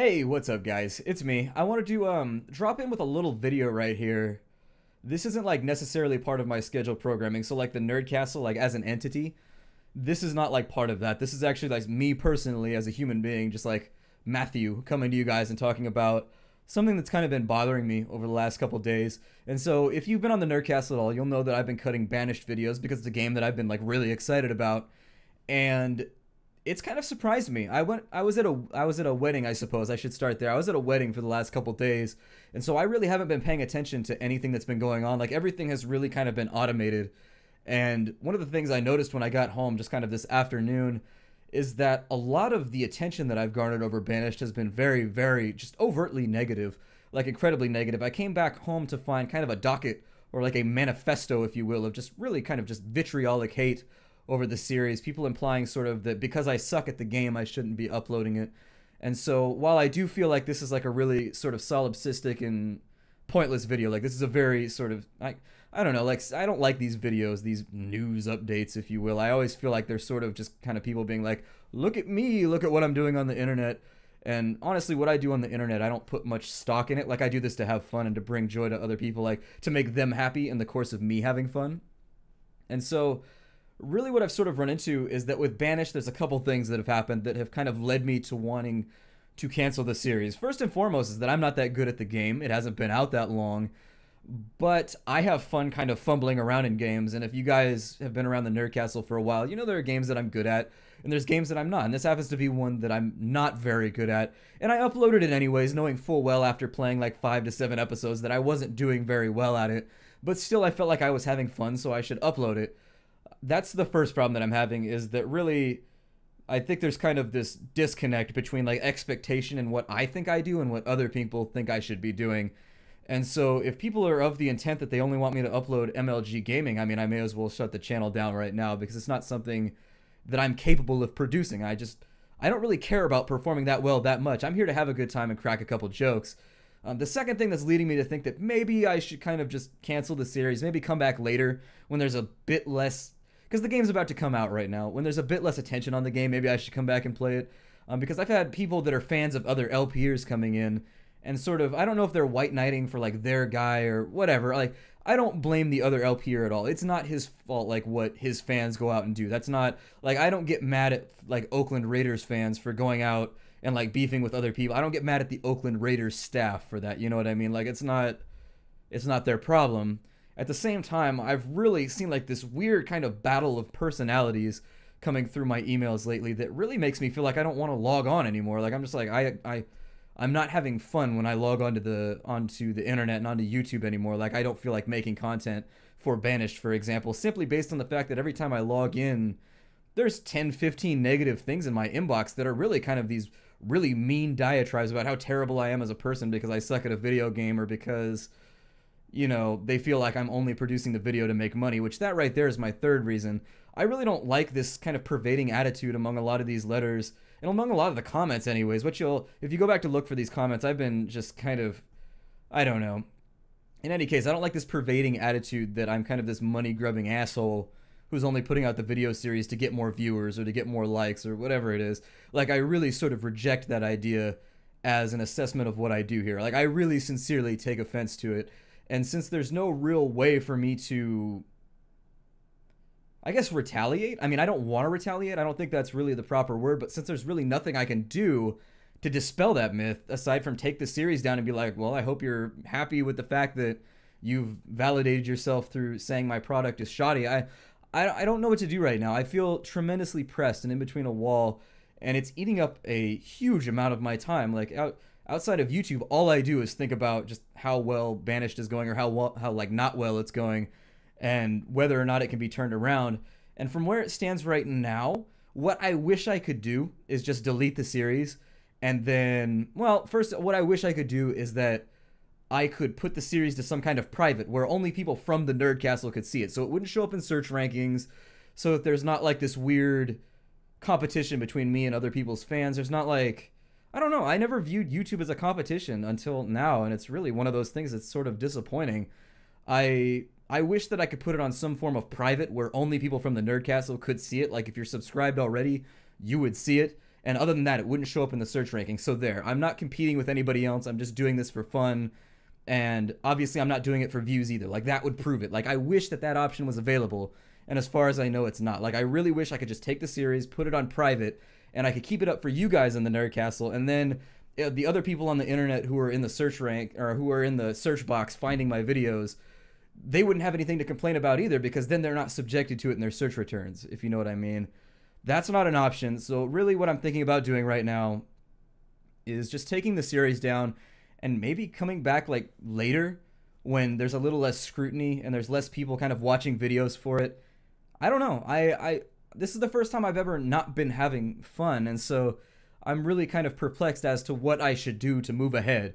Hey, what's up guys? It's me. I wanted to drop in with a little video right here. This isn't like necessarily part of my scheduled programming, so like the Nerd Castle like as an entity, this is not like part of that. This is actually like me personally as a human being, just like Matthew coming to you guys and talking about something that's kind of been bothering me over the last couple days. And so if you've been on the Nerd Castle at all, you'll know that I've been cutting Banished videos because it's a game that I've been like really excited about. And it's kind of surprised me. I was at a wedding, I suppose. I should start there. I was at a wedding for the last couple days, and so I really haven't been paying attention to anything that's been going on. Like everything has really kind of been automated. And one of the things I noticed when I got home just kind of this afternoon is that a lot of the attention that I've garnered over Banished has been very, very just overtly negative, like incredibly negative. I came back home to find kind of a docket or like a manifesto, if you will, of just really kind of just vitriolic hate over the series, people implying sort of that because I suck at the game, I shouldn't be uploading it. And so while I do feel like this is like a really sort of solipsistic and pointless video, like this is a very sort of, I don't know, like I don't like these videos, these news updates, if you will. I always feel like they're sort of just kind of people being like, look at me, look at what I'm doing on the internet. And honestly, what I do on the internet, I don't put much stock in it. Like I do this to have fun and to bring joy to other people, like to make them happy in the course of me having fun. And so really what I've sort of run into is that with Banished, there's a couple things that have happened that have kind of led me to wanting to cancel the series. First and foremost is that I'm not that good at the game. It hasn't been out that long, but I have fun kind of fumbling around in games. And if you guys have been around the Nerd Castle for a while, you know there are games that I'm good at, and there's games that I'm not. And this happens to be one that I'm not very good at. And I uploaded it anyways, knowing full well after playing like 5 to 7 episodes that I wasn't doing very well at it. But still, I felt like I was having fun, so I should upload it. That's the first problem that I'm having, is that really I think there's kind of this disconnect between like expectation and what I think I do and what other people think I should be doing. And so if people are of the intent that they only want me to upload MLG gaming, I mean, I may as well shut the channel down right now because it's not something that I'm capable of producing. I don't really care about performing that well that much. I'm here to have a good time and crack a couple jokes. The second thing that's leading me to think that maybe I should kind of just cancel the series, maybe come back later when there's a bit less, because the game's about to come out right now. When there's a bit less attention on the game, maybe I should come back and play it. Because I've had people that are fans of other LPers coming in and sort of, I don't know if they're white knighting for like their guy or whatever. Like, I don't blame the other LPer at all. It's not his fault, like what his fans go out and do. That's not, like, I don't get mad at like Oakland Raiders fans for going out and like beefing with other people. I don't get mad at the Oakland Raiders staff for that. You know what I mean? Like, it's not their problem. At the same time, I've really seen like this weird kind of battle of personalities coming through my emails lately that really makes me feel like I don't want to log on anymore. Like I'm just like I'm not having fun when I log onto the internet and onto YouTube anymore. Like I don't feel like making content for Banished, for example, simply based on the fact that every time I log in, there's 10, 15 negative things in my inbox that are really kind of these really mean diatribes about how terrible I am as a person because I suck at a video game or because, you know, they feel like I'm only producing the video to make money, which that right there is my third reason. I really don't like this kind of pervading attitude among a lot of these letters and among a lot of the comments anyways, which if you go back to look for these comments, I've been just kind of, I don't know. In any case, I don't like this pervading attitude that I'm kind of this money-grubbing asshole who's only putting out the video series to get more viewers or to get more likes or whatever it is. Like, I really sort of reject that idea as an assessment of what I do here. Like, I really sincerely take offense to it. And since there's no real way for me to, I guess, retaliate. I mean, I don't want to retaliate. I don't think that's really the proper word. But since there's really nothing I can do to dispel that myth, aside from take the series down and be like, well, I hope you're happy with the fact that you've validated yourself through saying my product is shoddy. I don't know what to do right now. I feel tremendously pressed and in between a wall. And it's eating up a huge amount of my time. Like, outside of YouTube, all I do is think about just how well Banished is going or how like not well it's going and whether or not it can be turned around. And from where it stands right now, what I wish I could do is just delete the series. And then, well, first, what I wish I could do is that I could put the series to some kind of private where only people from the Nerd Castle could see it. So it wouldn't show up in search rankings. So that there's not like this weird competition between me and other people's fans. There's not like, I don't know. I never viewed YouTube as a competition until now, and it's really one of those things that's sort of disappointing. I wish that I could put it on some form of private where only people from the Nerd Castle could see it. Like if you're subscribed already, you would see it. And other than that, it wouldn't show up in the search ranking. So there, I'm not competing with anybody else. I'm just doing this for fun. And obviously, I'm not doing it for views either. Like, that would prove it. Like, I wish that that option was available. And as far as I know, it's not. Like, I really wish I could just take the series, put it on private, and I could keep it up for you guys in the Nerd Castle. And then the other people on the internet who are in the search rank, or who are in the search box finding my videos, they wouldn't have anything to complain about either, because then they're not subjected to it in their search returns, if you know what I mean. That's not an option. So really what I'm thinking about doing right now is just taking the series down and maybe coming back like later when there's a little less scrutiny and there's less people kind of watching videos for it. I don't know. I this is the first time I've ever not been having fun, and so I'm really kind of perplexed as to what I should do to move ahead.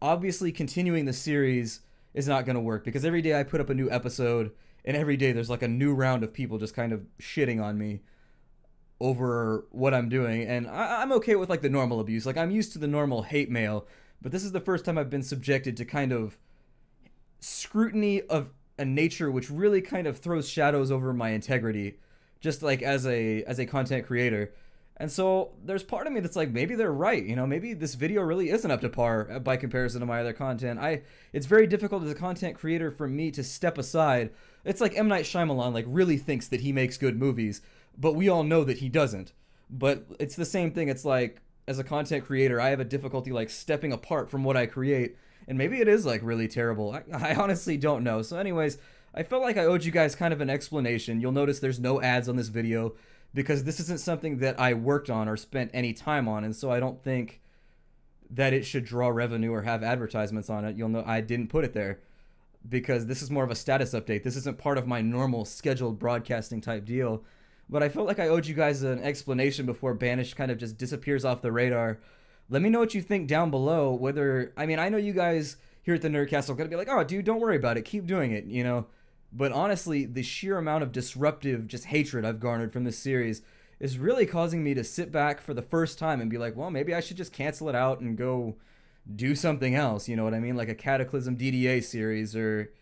Obviously, continuing the series is not going to work, because every day I put up a new episode, and every day there's like a new round of people just kind of shitting on me over what I'm doing, and I'm okay with like the normal abuse. Like, I'm used to the normal hate mail, but this is the first time I've been subjected to kind of scrutiny of a nature which really kind of throws shadows over my integrity, just like as a content creator. And so there's part of me that's like, maybe they're right, you know, maybe this video really isn't up to par by comparison to my other content. It's very difficult as a content creator for me to step aside. It's like M. Night Shyamalan like really thinks that he makes good movies, but we all know that he doesn't. But it's the same thing. It's like, as a content creator, I have a difficulty like stepping apart from what I create, and maybe it is like really terrible. I honestly don't know. So anyways, I felt like I owed you guys kind of an explanation. You'll notice there's no ads on this video, because this isn't something that I worked on or spent any time on, and so I don't think that it should draw revenue or have advertisements on it. You'll know I didn't put it there because this is more of a status update. This isn't part of my normal scheduled broadcasting type deal. But I felt like I owed you guys an explanation before Banished kind of just disappears off the radar. Let me know what you think down below. Whether, I mean, I know you guys here at the Nerdcastle are going to be like, oh, dude, don't worry about it. Keep doing it, you know? But honestly, the sheer amount of disruptive just hatred I've garnered from this series is really causing me to sit back for the first time and be like, well, maybe I should just cancel it out and go do something else, you know what I mean? Like a Cataclysm DDA series, or,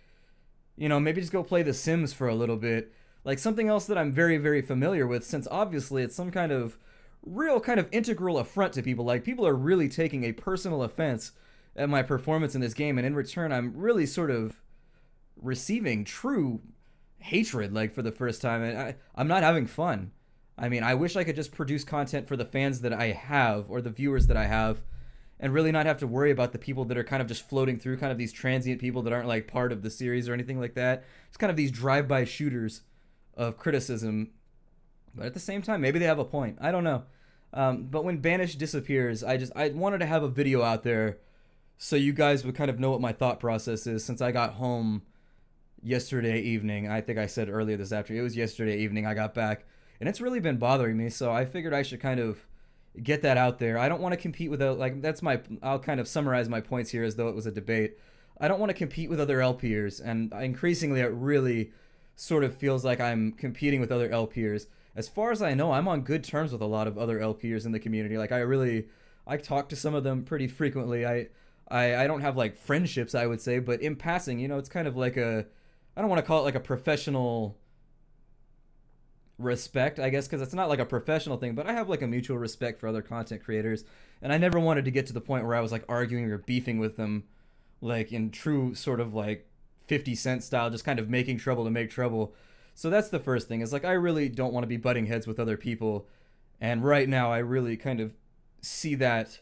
you know, maybe just go play The Sims for a little bit. Like something else that I'm very, very familiar with, since obviously it's some kind of real kind of integral affront to people. Like, people are really taking a personal offense at my performance in this game, and in return, I'm really sort of receiving true hatred, like, for the first time, and I'm not having fun. I mean, I wish I could just produce content for the fans that I have, or the viewers that I have, and really not have to worry about the people that are kind of just floating through, kind of these transient people that aren't like part of the series or anything like that. It's kind of these drive-by shooters of criticism, but at the same time, maybe they have a point. I don't know. But when Banished disappears, I wanted to have a video out there so you guys would kind of know what my thought process is, since I got home yesterday evening. I think I said earlier this afternoon. It was yesterday evening I got back, and it's really been bothering me, so I figured I should kind of get that out there. I don't want to compete with, I'll kind of summarize my points here as though it was a debate. I don't want to compete with other LPers, and increasingly it really sort of feels like I'm competing with other LPers. As far as I know, I'm on good terms with a lot of other LPers in the community. Like, I talk to some of them pretty frequently. I don't have like friendships, I would say, but in passing, you know, it's kind of like I don't want to call it like a professional respect, I guess, because it's not like a professional thing, but I have like a mutual respect for other content creators, and I never wanted to get to the point where I was like arguing or beefing with them, like in true sort of like 50 Cent style, just kind of making trouble to make trouble. So that's the first thing, is like, I really don't want to be butting heads with other people, and right now I really kind of see that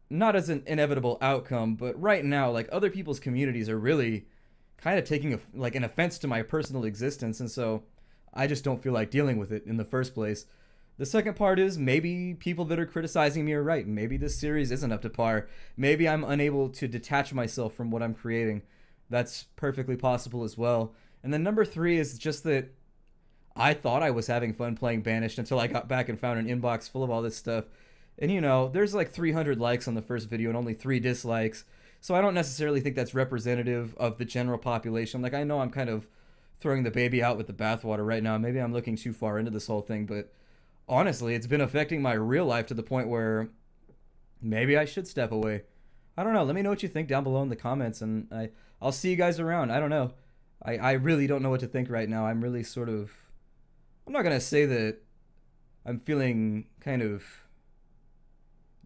not as an inevitable outcome, but right now, like, other people's communities are really kind of taking an offense to my personal existence, and so I just don't feel like dealing with it in the first place. The second part is, maybe people that are criticizing me are right. Maybe this series isn't up to par. Maybe I'm unable to detach myself from what I'm creating. That's perfectly possible as well. And then number 3 is just that I thought I was having fun playing Banished until I got back and found an inbox full of all this stuff. And, you know, there's like 300 likes on the first video and only 3 dislikes. So I don't necessarily think that's representative of the general population. Like, I know I'm kind of throwing the baby out with the bathwater right now. Maybe I'm looking too far into this whole thing, but honestly, it's been affecting my real life to the point where maybe I should step away. I don't know. Let me know what you think down below in the comments, and I'll see you guys around. I don't know. I really don't know what to think right now. I'm really sort of... I'm not going to say that I'm feeling kind of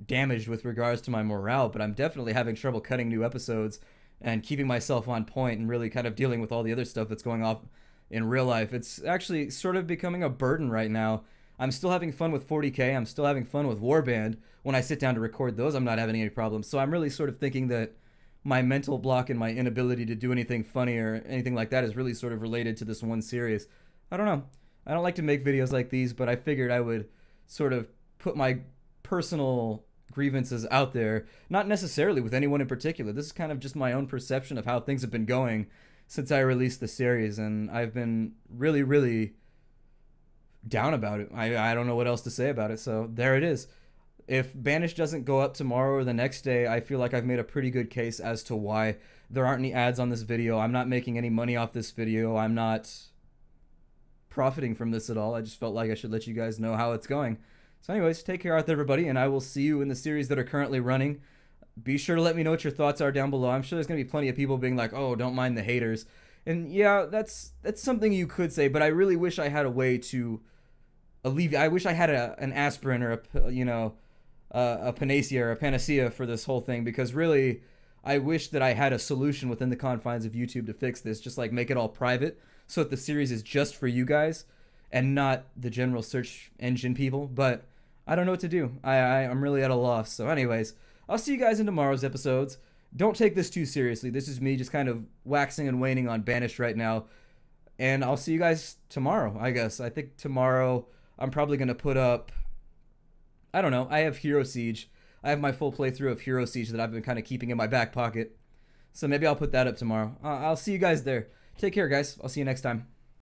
damaged with regards to my morale, but I'm definitely having trouble cutting new episodes and keeping myself on point and really kind of dealing with all the other stuff that's going off in real life. It's actually sort of becoming a burden right now. I'm still having fun with 40K. I'm still having fun with Warband. When I sit down to record those, I'm not having any problems. So I'm really sort of thinking that my mental block and my inability to do anything funny or anything like that is really sort of related to this one series. I don't know. I don't like to make videos like these, but I figured I would sort of put my personal grievances out there, not necessarily with anyone in particular. This is kind of just my own perception of how things have been going since I released the series, and I've been really, really down about it. I don't know what else to say about it, so there it is. If Banished doesn't go up tomorrow or the next day, I feel like I've made a pretty good case as to why there aren't any ads on this video. I'm not making any money off this video. I'm not profiting from this at all. I just felt like I should let you guys know how it's going. So anyways, take care out there, everybody, and I will see you in the series that are currently running. Be sure to let me know what your thoughts are down below. I'm sure there's going to be plenty of people being like, oh, don't mind the haters. And yeah, that's something you could say, but I really wish I had a way to alleviate. I wish I had an aspirin or a panacea or a panacea for this whole thing, because really I wish that I had a solution within the confines of YouTube to fix this, just like make it all private so that the series is just for you guys and not the general search engine people. But I don't know what to do. I'm really at a loss. So anyways, I'll see you guys in tomorrow's episodes. Don't take this too seriously. This is me just kind of waxing and waning on Banished right now. And I'll see you guys tomorrow, I guess. I think tomorrow I'm probably going to put up, I don't know, I have Hero Siege. I have my full playthrough of Hero Siege that I've been kind of keeping in my back pocket. So maybe I'll put that up tomorrow. I'll see you guys there. Take care, guys. I'll see you next time.